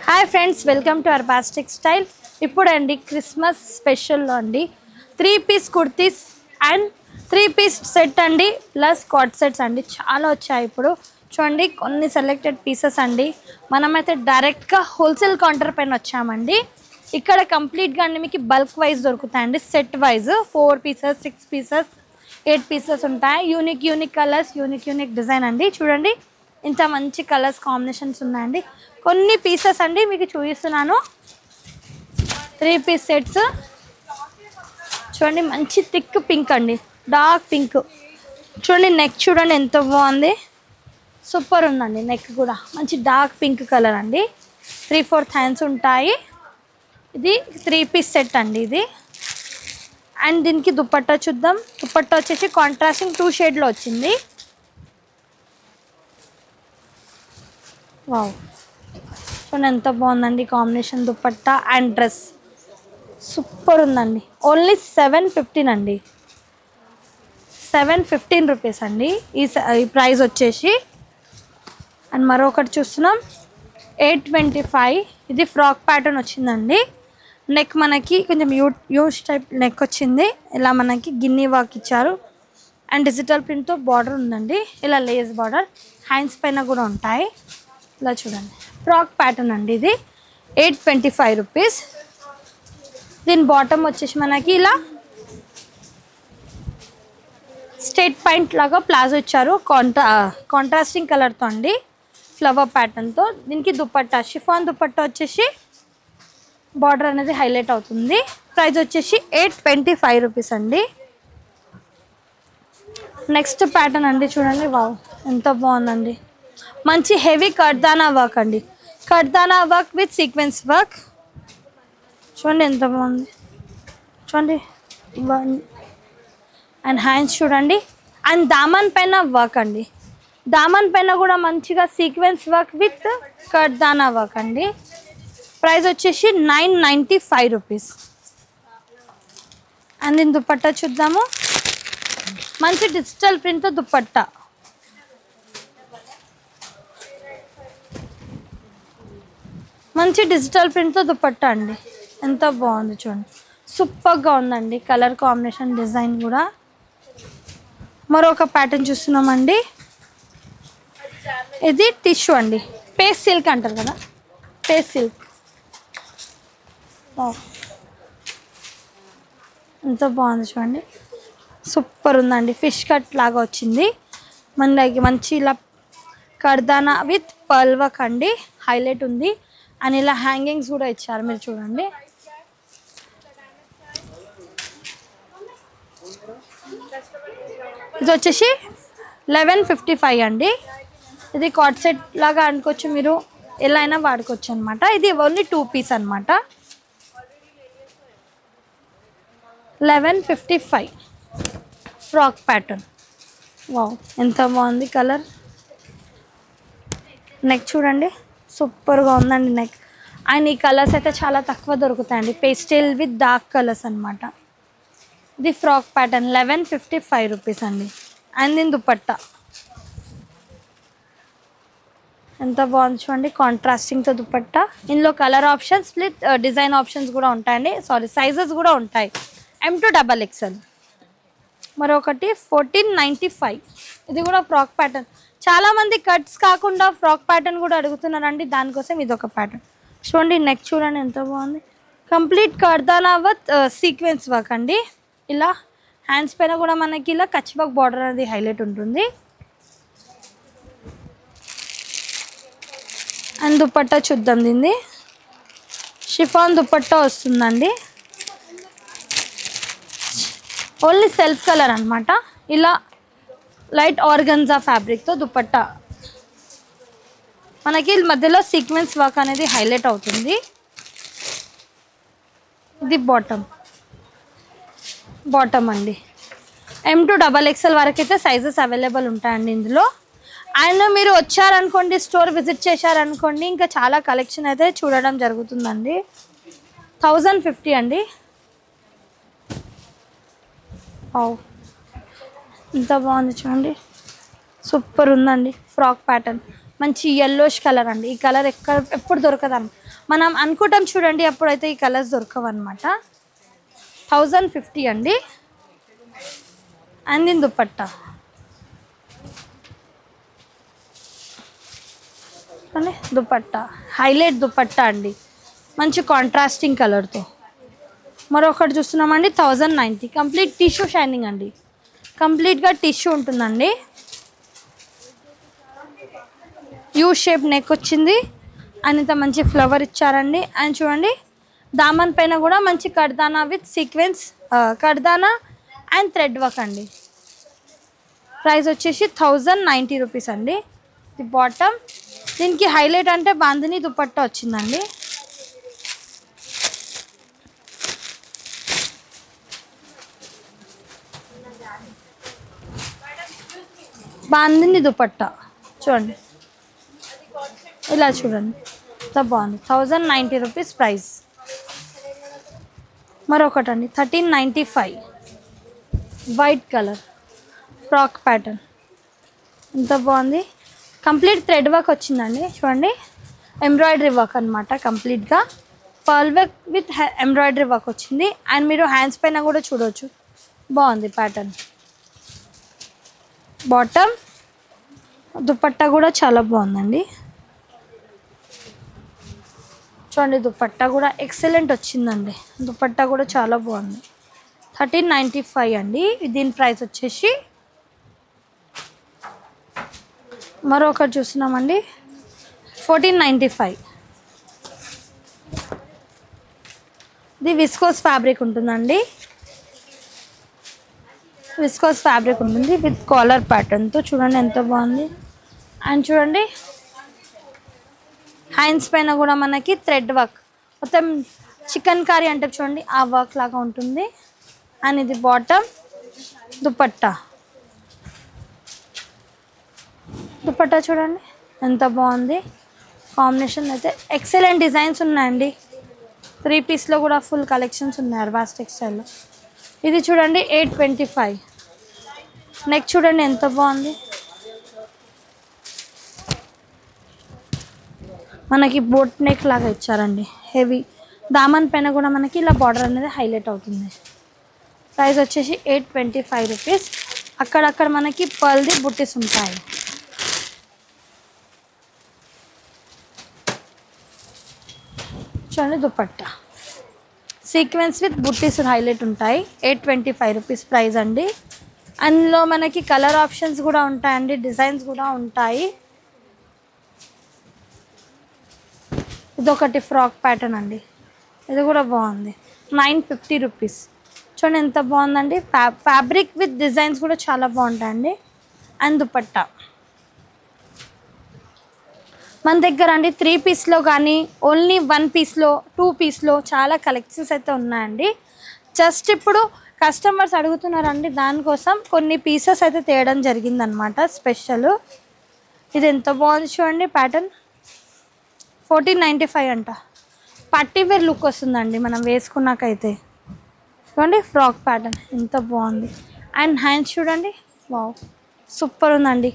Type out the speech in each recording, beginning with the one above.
Hi friends, welcome to Urbastic style. ఇప్పుడండి Christmas స్పెషల్లో అండి 3-పీస్ కుర్తీస్ అండ్ 3-పీస్ సెట్ అండి ప్లస్ కాట్ సెట్స్ అండి చాలా వచ్చాయి. ఇప్పుడు చూడండి కొన్ని సెలెక్టెడ్ పీసెస్ అండి. మనమైతే డైరెక్ట్గా హోల్సేల్ కౌంటర్ పైన వచ్చామండి. ఇక్కడ కంప్లీట్గా అండి మీకు బల్క్ వైజ్ దొరుకుతాయండి. Set wise 4 pieces 6 pieces 8 pieces ఉంటాయి. యూనిక్ కలర్స్, యూనిక్ డిజైన్ అండి. చూడండి ఇంత మంచి కలర్స్ కాంబినేషన్స్ ఉన్నాయండి. కొన్ని పీసెస్ అండి మీకు చూపిస్తున్నాను. 3-పీస్ సెట్స్ చూడండి, మంచి థిక్ పింక్ అండి, డార్క్ పింక్. చూడండి నెక్ చూడండి ఎంత బాగుంది, సూపర్ ఉందండి. నెక్ కూడా మంచి డార్క్ పింక్ కలర్ అండి. 3/4 హ్యాండ్స్ ఉంటాయి. ఇది 3-పీస్ సెట్ అండి ఇది. అండ్ దీనికి దుపట్టా చూద్దాం. దుపట్టా వచ్చేసి కాంట్రాస్టింగ్ 2 షేడ్లో వచ్చింది. వావ్, చూడండి ఎంత బాగుందండి combination. Dupatta and dress super ఉందండి. ఓన్లీ 715 అండి, 715 రూపీస్ అండి ఈ ప్రైస్ వచ్చేసి. అండ్ మరొకటి చూస్తున్నాం 825. ఇది ఫ్రాక్ ప్యాటర్న్ వచ్చిందండి. నెక్ మనకి కొంచెం యూస్ టైప్ నెక్ వచ్చింది. ఇలా మనకి గిన్నీ వర్క్ ఇచ్చారు అండ్ డిజిటల్ ప్రింట్తో బార్డర్ ఉందండి. ఇలా లేస్ బార్డర్ హ్యాండ్స్ పైన కూడా ఉంటాయి. ఇలా చూడండి ఫ్రాక్ ప్యాటర్న్ అండి. ఇది 825 రూపీస్. దీని బాటమ్ వచ్చేసి మనకి ఇలా స్ట్రైట్ పాయింట్ లాగా ప్లాజో ఇచ్చారు. కాంట్రాస్టింగ్ కలర్తో అండి, ఫ్లవర్ ప్యాటర్న్తో. దీనికి దుపట్టా షిఫాన్ దుపట్టా వచ్చేసి బార్డర్ అనేది హైలైట్ అవుతుంది. ప్రైస్ వచ్చేసి 825 రూపీస్ అండి. నెక్స్ట్ ప్యాటర్న్ అండి చూడండి. వావ్ ఎంత బాగుందండి. మంచి హెవీ కర్దానా వర్క్ అండి. కర్దానా వర్క్ విత్ సీక్వెన్స్ వర్క్. చూడండి ఎంత బాగుంది. చూడండి అండ్ హ్యాండ్స్ చూడండి. అండ్ దామన్ పైన వర్క్ అండి. దామన్ పైన కూడా మంచిగా సీక్వెన్స్ వర్క్ విత్ కర్దానా వర్క్ అండి. ప్రైస్ వచ్చేసి 995 రూపీస్. అండ్ దీని దుపట్టా చూద్దాము. మంచి డిజిటల్ ప్రింట్తో దుపట్టా. మంచి డిజిటల్ ప్రింట్తో దుపట్టా అండి. ఎంత బాగుంది చూడండి, సూపర్గా ఉందండి. కలర్ కాంబినేషన్ డిజైన్ కూడా. మరొక ప్యాటర్న్ చూస్తున్నామండి. ఇది టిష్యూ అండి, పేస్ సిల్క్ అంటారు కదా, పేస్ సిల్క్. ఎంత బాగుంది చూడండి, సూపర్ ఉందండి. ఫిష్ కట్ లాగా వచ్చింది మనకి. మంచి ఇలా కర్దానా విత్ పర్ల్ వర్క్ అండి, హైలైట్ ఉంది. అండ్ ఇలా హ్యాంగింగ్స్ కూడా ఇచ్చారు మీరు చూడండి. ఇది వచ్చేసి 1155 అండి. ఇది కాట్ సెట్ లాగా అనుకోవచ్చు, మీరు ఎలా అయినా వాడుకోవచ్చు అనమాట. ఇది ఓన్లీ 2-పీస్ అనమాట. 1155 ఫ్రాక్ ప్యాటర్న్. వావ్ ఎంత బాగుంది కలర్. నెక్ చూడండి, సూపర్గా ఉందండి నెక్. అండ్ ఈ కలర్స్ అయితే చాలా తక్కువ దొరుకుతాయండి, పేస్టల్ విత్ డార్క్ కలర్స్ అనమాట. ఇది ఫ్రాక్ ప్యాటర్న్ 1155 రూపీస్ అండి. అండ్ దీని దుపట్టా ఎంత బాగుంది చూడండి, కాంట్రాస్టింగ్తో దుపట్టా. ఇందులో colour options split design options కూడా ఉంటాయండి. సైజెస్ కూడా ఉంటాయి, M to XXL. మరొకటి 1495. ఇది కూడా ఫ్రాక్ ప్యాటర్న్. చాలామంది కట్స్ కాకుండా ఫ్రాక్ ప్యాటర్న్ కూడా అడుగుతున్నారండి, దానికోసం ఇది ఒక ప్యాటర్న్. చూడండి నెక్ చూడండి ఎంత బాగుంది. కంప్లీట్ కర్దానా విత్ సీక్వెన్స్ వర్క్ అండి. ఇలా హ్యాండ్స్ పైన కూడా మనకి ఇలా కచ్ వర్క్ బార్డర్ అనేది హైలైట్ ఉంటుంది. అండ్ దుపట్టా చూద్దాం. దీన్ని షిఫాన్ దుపట్టా వస్తుందండి. ఓన్లీ సెల్ఫ్ కలర్ అనమాట. ఇలా లైట్ ఆర్గన్జా ఫ్యాబ్రిక్తో దుపట్టా. మనకి మధ్యలో సీక్వెన్స్ వర్క్ అనేది హైలైట్ అవుతుంది. ఇది బాటమ్ అండి. M to XXL వరకు అయితే సైజెస్ అవైలబుల్ ఉంటాయండి ఇందులో. అండ్ మీరు వచ్చారనుకోండి, స్టోర్ విజిట్ చేశారనుకోండి, ఇంకా చాలా కలెక్షన్ అయితే చూడడం జరుగుతుందండి. 1050 అండి. ఎంత బాగుంది చూడండి, సూపర్ ఉందండి ఫ్రాక్ ప్యాటర్న్. మంచి yellowish కలర్ అండి. ఈ కలర్ ఎప్పుడు దొరకదు, మనం అనుకుంటాం చూడండి, అప్పుడైతే ఈ కలర్స్ దొరకవు అనమాట. 1050 అండి. అండ్ దీని దుపట్టా దుపట్టా హైలైట్ దుపట్టా అండి, మంచి కాంట్రాస్టింగ్ కలర్తో. మరొకటి చూస్తున్నామండి 1090, కంప్లీట్ టిష్యూ షైనింగ్ అండి, కంప్లీట్గా టిష్యూ ఉంటుందండి. యూ షేప్ నెక్ వచ్చింది అండ్ ఇంత మంచి ఫ్లవర్ ఇచ్చారండి. అండ్ చూడండి దామన్ పైన కూడా మంచి కడ్దానా విత్ సీక్వెన్స్, కడ్దానా అండ్ థ్రెడ్ వర్క్ అండి. ప్రైస్ వచ్చేసి 1090 రూపీస్ అండి. ది బాటమ్, దీనికి హైలైట్ అంటే బాందిని దుపట్టా వచ్చిందండి. బాందిని దుపట్టా చూడండి, ఇలా చూడండి ఎంత బాగుంది. 1090 రూపీస్ ప్రైస్. మరొకటండి 1395, వైట్ కలర్ ఫ్రాక్ ప్యాటర్న్, ఎంత బాగుంది. కంప్లీట్ థ్రెడ్ వర్క్ వచ్చిందండి చూడండి, ఎంబ్రాయిడరీ వర్క్ అనమాట, కంప్లీట్గా pearl work with embroidery work వచ్చింది. అండ్ మీరు హ్యాండ్స్ పైన కూడా చూడవచ్చు, బాగుంది ప్యాటర్న్. బాటమ్, దుపట్టా కూడా చాలా బాగుందండి చూడండి, దుపట్టా కూడా ఎక్సలెంట్ వచ్చిందండి, దుపట్టా కూడా చాలా బాగుంది. 1395 అండి. దీని ప్రైస్ వచ్చేసి, మరొకటి చూస్తున్నామండి 1495. ఇది విస్కోస్ ఫ్యాబ్రిక్ ఉంటుందండి, విస్కోస్ ఫ్యాబ్రిక్ ఉంటుంది విత్ కాలర్ ప్యాటర్న్తో, చూడండి ఎంత బాగుంది. అండ్ చూడండి హ్యాండ్స్ పైన కూడా మనకి థ్రెడ్ వర్క్, మొత్తం చికెన్ కర్రీ అంటే చూడండి ఆ వర్క్ లాగా ఉంటుంది. అండ్ ఇది బాటమ్, దుపట్టా, దుపట్టా చూడండి ఎంత బాగుంది. కాంబినేషన్ అయితే ఎక్సలెంట్ డిజైన్స్ ఉన్నాయండి. 3 పీస్లో కూడా ఫుల్ కలెక్షన్స్ ఉన్నాయి అర్బాస్ టెక్స్టైల్లో. ఇది చూడండి 825. నెక్ చూడండి ఎంత బాగుంది, మనకి బోట్ నెక్ లాగా ఇచ్చారండి, హెవీ దామన్ పైన కూడా మనకి ఇలా బార్డర్ అనేది హైలైట్ అవుతుంది. ప్రైస్ వచ్చేసి 825 రూపీస్. అక్కడక్కడ మనకి పర్ల్ది బుట్టీస్ ఉంటాయి. చూడండి dupatta sequence with buttis highlight ఉంటాయి. 825 రూపీస్ ప్రైస్ అండి. అందులో మనకి కలర్ ఆప్షన్స్ కూడా ఉంటాయండి, డిజైన్స్ కూడా ఉంటాయి. ఇదొకటి ఫ్రాక్ ప్యాటర్న్ అండి, ఇది కూడా బాగుంది. 950 రూపీస్. చూడండి ఎంత బాగుందండి, ఫ్యాబ్రిక్ విత్ డిజైన్స్ కూడా చాలా బాగుంటాయండి. అండ్ దుపట్టా మన దగ్గర అండి 3 పీస్లో కానీ ఓన్లీ 1 పీస్లో 2 పీస్లో చాలా కలెక్షన్స్ అయితే ఉన్నాయండి. జస్ట్ ఇప్పుడు కస్టమర్స్ అడుగుతున్నారండి, దానికోసం కొన్ని పీసెస్ అయితే తేయడం జరిగిందనమాట స్పెషల్. ఇది ఎంత బాగుంది చూడండి ప్యాటర్న్, 1495 అంట. పట్టీవేర్ లుక్ వస్తుందండి మనం వేసుకున్నాకైతే. చూడండి ఫ్రాక్ ప్యాటర్న్ ఎంత బాగుంది. అండ్ హ్యాండ్స్ చూడండి, వావ్ సూపర్ ఉందండి.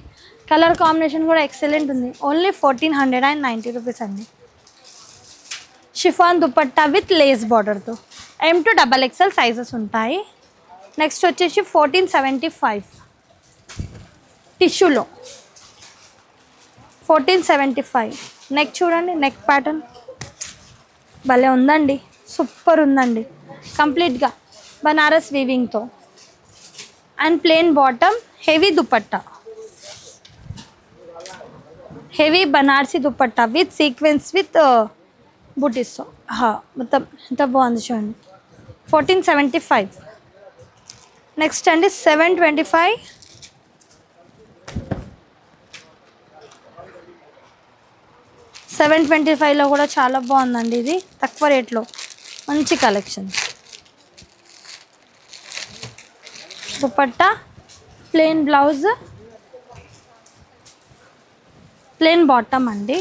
కలర్ కాంబినేషన్ కూడా ఎక్సలెంట్ ఉంది. ఓన్లీ 1490 రూపీస్ అండి. షిఫాన్ దుపట్టా విత్ లేస్ బార్డర్తో, M to XXL సైజెస్ ఉంటాయి. నెక్స్ట్ వచ్చేసి 1475 టిష్యూలో, 1475. నెక్ చూడండి, నెక్ ప్యాటర్న్ భలే ఉందండి, సూపర్ ఉందండి. కంప్లీట్గా బనారస్ వీవింగ్తో and plain bottom, heavy dupatta, heavy Banarasi dupatta with sequence with బుటీస్తో. మొత్తం ఎంత బాగుంది చూడండి. 1475. నెక్స్ట్ అండి 725. 725లో కూడా చాలా బాగుందండి, ఇది తక్కువ రేట్లో మంచి collection. Dupatta, plain blouse, plain bottom అండి.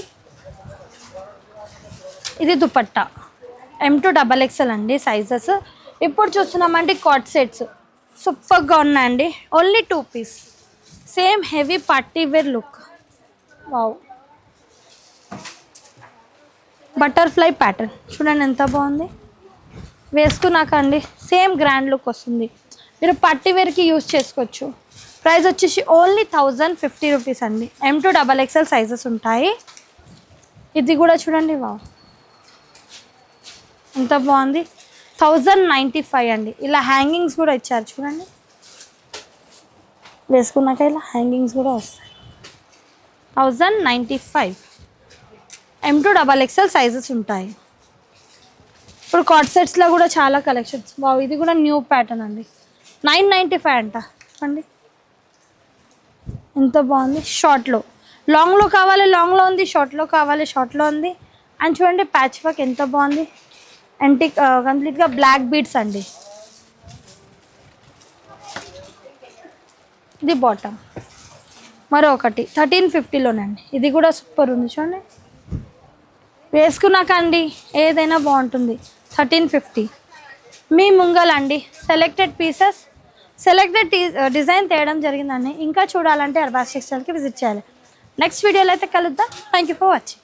ఇది దుపట్టా M to XXL అండి సైజెస్. ఇప్పుడు చూస్తున్నామండి కాట్ సెట్స్, సూపర్గా ఉన్నాయండి. Only 2 piece, same heavy party wear look. Wow butterfly pattern చూడండి ఎంత బాగుంది. వేసుకున్నాక అండి సేమ్ గ్రాండ్ లుక్ వస్తుంది. మీరు పట్టి వేర్కి యూజ్ చేసుకోవచ్చు. ప్రైస్ వచ్చేసి ఓన్లీ 1050 రూపీస్ అండి. M2XXL సైజెస్ ఉంటాయి. ఇది కూడా చూడండి వా ఎంత బాగుంది. 1095 అండి. ఇలా హ్యాంగింగ్స్ కూడా ఇచ్చారు చూడండి. వేసుకున్నాక ఇలా హ్యాంగింగ్స్ కూడా వస్తాయి. 1095 M2XXL సైజెస్ ఉంటాయి. ఇప్పుడు కార్డ్ సెట్స్లో కూడా చాలా కలెక్షన్స్. బావు ఇది కూడా న్యూ ప్యాటర్న్ అండి. 995 అంట అండి. ఎంత బాగుంది. షార్ట్లో లాంగ్లో కావాలి లాంగ్లో ఉంది, షార్ట్లో కావాలి షార్ట్లో ఉంది. అండ్ చూడండి ప్యాచ్ వర్క్ ఎంత బాగుంది. యాంటిక్ కంప్లీట్గా బ్లాక్ బీడ్స్ అండి. ఇది బాటమ్ మరొకటి 1350లోనండి. ఇది కూడా సూపర్ ఉంది చూడండి. వేసుకున్నాక అండి ఏదైనా బాగుంటుంది. 1350 మీ ముంగలండి. సెలెక్టెడ్ పీసెస్ సెలెక్టెడ్ డిజైన్ తేయడం జరిగిందండి. ఇంకా చూడాలంటే అర్బాస్ టెక్స్టైల్కి విజిట్ చేయాలి. నెక్స్ట్ వీడియోలో అయితే కలుద్దాం. Thank you for watching.